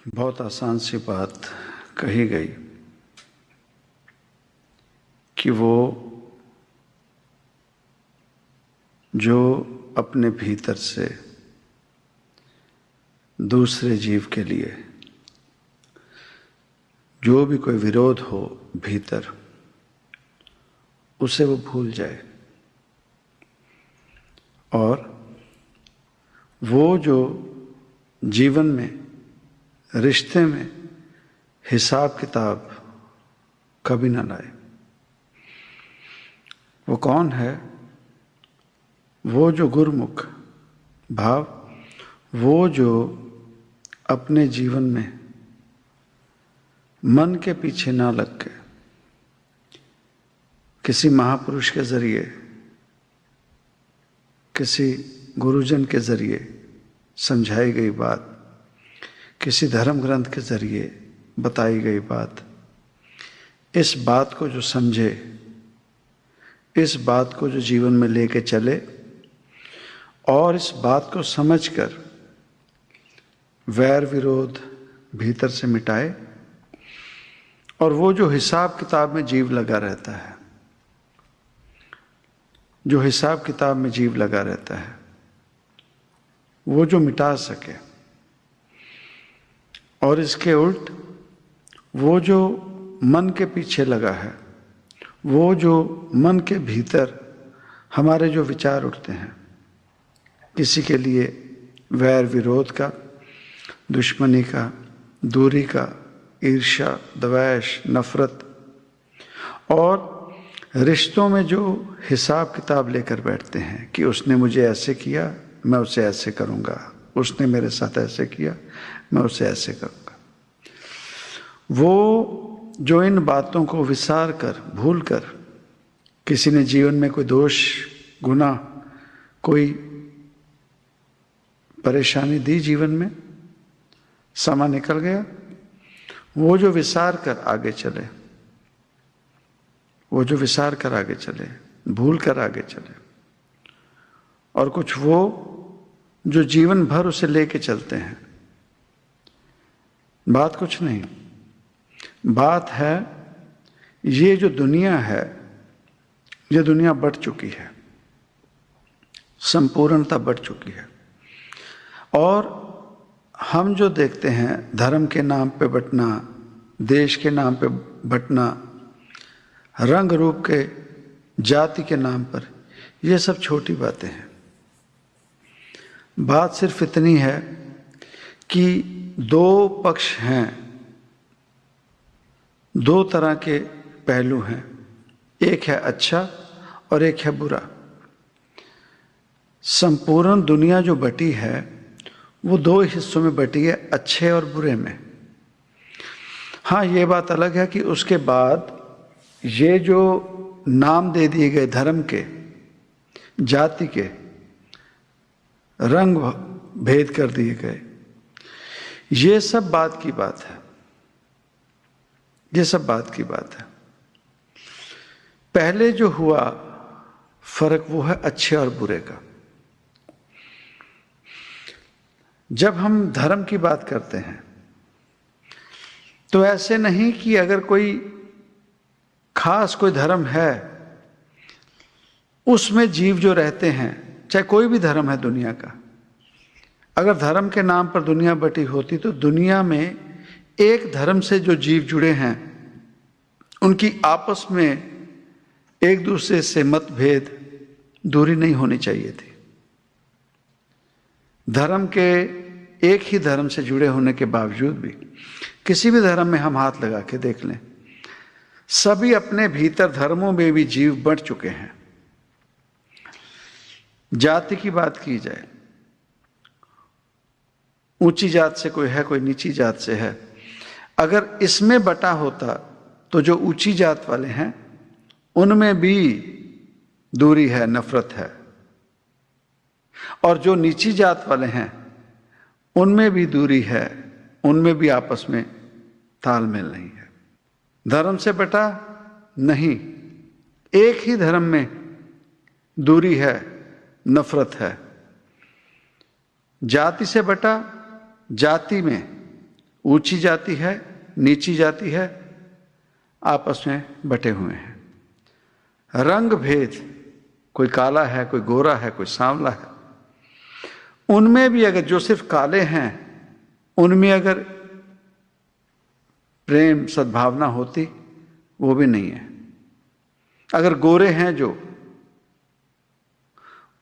बहुत आसान सी बात कही गई कि वो जो अपने भीतर से दूसरे जीव के लिए जो भी कोई विरोध हो भीतर, उसे वो भूल जाए और वो जो जीवन में रिश्ते में हिसाब किताब कभी ना लाए। वो कौन है? वो जो गुरुमुख भाव, वो जो अपने जीवन में मन के पीछे ना लग के किसी महापुरुष के जरिए, किसी गुरुजन के जरिए समझाई गई बात, किसी धर्म ग्रंथ के जरिए बताई गई बात, इस बात को जो समझे, इस बात को जो जीवन में लेके चले और इस बात को समझकर वैर विरोध भीतर से मिटाए और वो जो हिसाब किताब में जीव लगा रहता है, जो हिसाब किताब में जीव लगा रहता है, वो जो मिटा सके और इसके उल्ट वो जो मन के पीछे लगा है, वो जो मन के भीतर हमारे जो विचार उठते हैं, किसी के लिए वैर विरोध का, दुश्मनी का, दूरी का, ईर्ष्या, द्वेष, नफरत और रिश्तों में जो हिसाब किताब लेकर बैठते हैं कि उसने मुझे ऐसे किया, मैं उसे ऐसे करूँगा, उसने मेरे साथ ऐसे किया, मैं उसे ऐसे करूँगा। वो जो इन बातों को विसार कर, भूल कर, किसी ने जीवन में कोई दोष, गुनाह, कोई परेशानी दी जीवन में, समा निकल गया, वो जो विसार कर आगे चले, वो जो विसार कर आगे चले, भूल कर आगे चले, और कुछ वो जो जीवन भर उसे लेके चलते हैं। बात कुछ नहीं, बात है ये जो दुनिया है, ये दुनिया बढ़ चुकी है, संपूर्णता बढ़ चुकी है और हम जो देखते हैं धर्म के नाम पे बंटना, देश के नाम पे बंटना, रंग रूप के, जाति के नाम पर, ये सब छोटी बातें हैं। बात सिर्फ इतनी है कि दो पक्ष हैं, दो तरह के पहलू हैं, एक है अच्छा और एक है बुरा। संपूर्ण दुनिया जो बटी है वो दो हिस्सों में बटी है, अच्छे और बुरे में। हाँ, ये बात अलग है कि उसके बाद ये जो नाम दे दिए गए धर्म के, जाति के, रंग भेद कर दिए गए, ये सब बात की बात है, ये सब बात की बात है। पहले जो हुआ फर्क वो है अच्छे और बुरे का। जब हम धर्म की बात करते हैं तो ऐसे नहीं कि अगर कोई खास कोई धर्म है उसमें जीव जो रहते हैं, चाहे कोई भी धर्म है दुनिया का, अगर धर्म के नाम पर दुनिया बटी होती तो दुनिया में एक धर्म से जो जीव जुड़े हैं उनकी आपस में एक दूसरे से मतभेद, दूरी नहीं होनी चाहिए थी। धर्म के एक ही धर्म से जुड़े होने के बावजूद भी किसी भी धर्म में हम हाथ लगा के देख लें, सभी अपने भीतर धर्मों में भी जीव बढ़ चुके हैं। जाति की बात की जाए, ऊंची जात से कोई है, कोई नीची जात से है, अगर इसमें बटा होता तो जो ऊंची जात वाले हैं उनमें भी दूरी है, नफरत है, और जो नीची जात वाले हैं उनमें भी दूरी है, उनमें भी आपस में तालमेल नहीं है। धर्म से बटा नहीं, एक ही धर्म में दूरी है, नफरत है। जाति से बटा, जाति में ऊंची जाति है, नीची जाति है, आपस में बटे हुए हैं। रंग भेद, कोई काला है, कोई गोरा है, कोई सांवला है, उनमें भी अगर जो सिर्फ काले हैं उनमें अगर प्रेम सद्भावना होती, वो भी नहीं है। अगर गोरे हैं जो,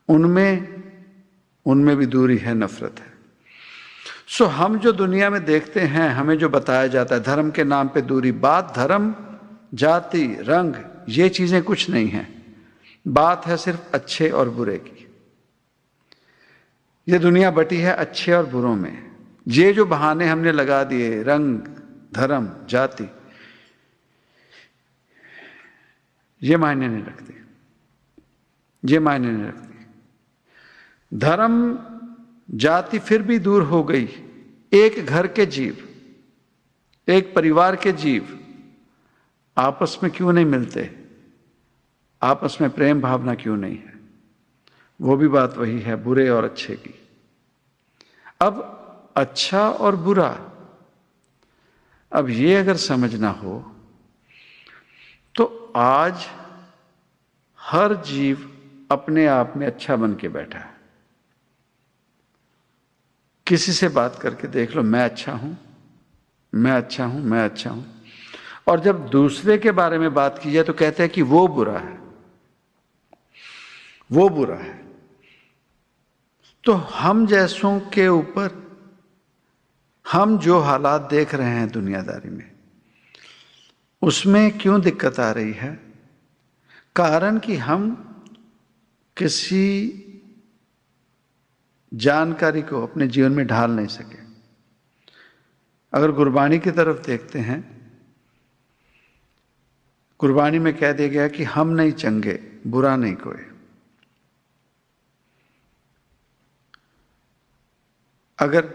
उनमें भी दूरी है, नफरत है। सो हम जो दुनिया में देखते हैं, हमें जो बताया जाता है धर्म के नाम पे दूरी, बात धर्म, जाति, रंग, ये चीजें कुछ नहीं है। बात है सिर्फ अच्छे और बुरे की। ये दुनिया बटी है अच्छे और बुरों में। ये जो बहाने हमने लगा दिए, रंग, धर्म, जाति, ये मायने नहीं रखती, ये मायने नहीं रखती। धर्म जाति फिर भी दूर हो गई। एक घर के जीव, एक परिवार के जीव आपस में क्यों नहीं मिलते? आपस में प्रेम भावना क्यों नहीं है? वो भी बात वही है, बुरे और अच्छे की। अब अच्छा और बुरा, अब ये अगर समझना हो तो आज हर जीव अपने आप में अच्छा बन के बैठा है। किसी से बात करके देख लो, मैं अच्छा हूं, मैं अच्छा हूं, मैं अच्छा हूं। और जब दूसरे के बारे में बात की जाए तो कहते हैं कि वो बुरा है, वो बुरा है। तो हम जैसों के ऊपर हम जो हालात देख रहे हैं दुनियादारी में, उसमें क्यों दिक्कत आ रही है? कारण कि हम किसी जानकारी को अपने जीवन में ढाल नहीं सके। अगर गुरबानी की तरफ देखते हैं, गुरबानी में कह दिया गया कि हम नहीं चंगे, बुरा नहीं कोई। अगर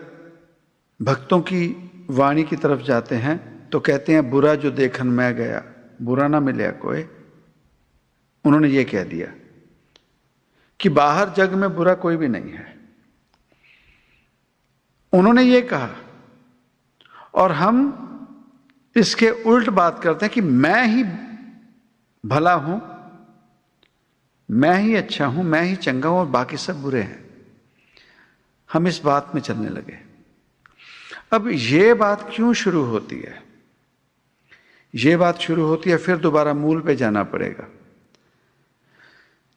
भक्तों की वाणी की तरफ जाते हैं तो कहते हैं बुरा जो देखन मैं गया, बुरा ना मिले कोई। उन्होंने ये कह दिया कि बाहर जग में बुरा कोई भी नहीं है। उन्होंने ये कहा, और हम इसके उल्ट बात करते हैं कि मैं ही भला हूं, मैं ही अच्छा हूं, मैं ही चंगा हूं और बाकी सब बुरे हैं। हम इस बात में चलने लगे। अब ये बात क्यों शुरू होती है? ये बात शुरू होती है, फिर दोबारा मूल पे जाना पड़ेगा।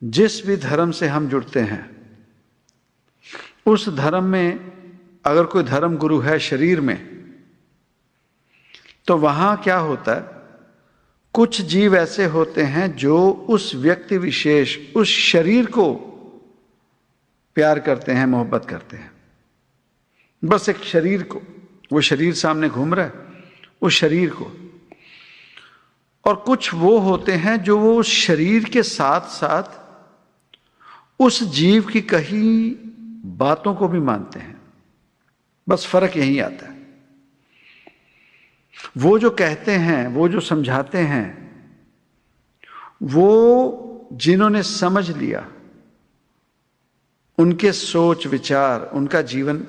जिस भी धर्म से हम जुड़ते हैं, उस धर्म में अगर कोई धर्म गुरु है शरीर में, तो वहां क्या होता है? कुछ जीव ऐसे होते हैं जो उस व्यक्ति विशेष, उस शरीर को प्यार करते हैं, मोहब्बत करते हैं। बस एक शरीर को, वो शरीर सामने घूम रहा है, उस शरीर को। और कुछ वो होते हैं जो वो उस शरीर के साथ साथ उस जीव की कही बातों को भी मानते हैं। बस फर्क यही आता है। वो जो कहते हैं, वो जो समझाते हैं, वो जिन्होंने समझ लिया, उनके सोच विचार, उनका जीवन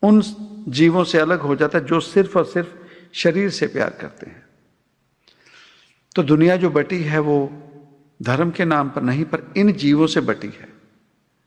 उन जीवों से अलग हो जाता है जो सिर्फ और सिर्फ शरीर से प्यार करते हैं। तो दुनिया जो बटी है वो धर्म के नाम पर नहीं, पर इन जीवों से बटी है।